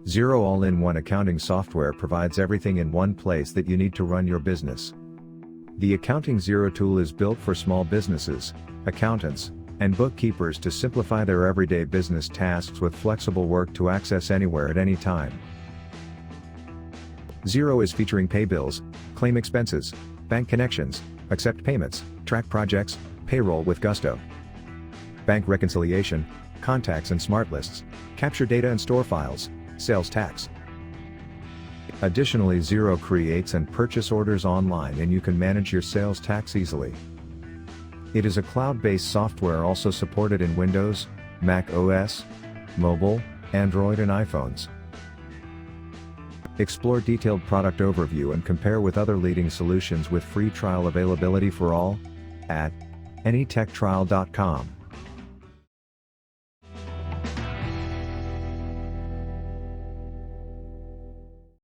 Xero all-in-one accounting software provides everything in one place that you need to run your business. The Accounting Xero tool is built for small businesses, accountants, and bookkeepers to simplify their everyday business tasks with flexible work to access anywhere at any time. Xero is featuring pay bills, claim expenses, bank connections, accept payments, track projects, payroll with gusto, bank reconciliation, contacts and smart lists, capture data and store files, sales tax. Additionally, Xero creates and purchase orders online and you can manage your sales tax easily. It is a cloud-based software also supported in Windows, Mac OS, mobile, Android and iPhones. Explore detailed product overview and compare with other leading solutions with free trial availability for all at anytechtrial.com.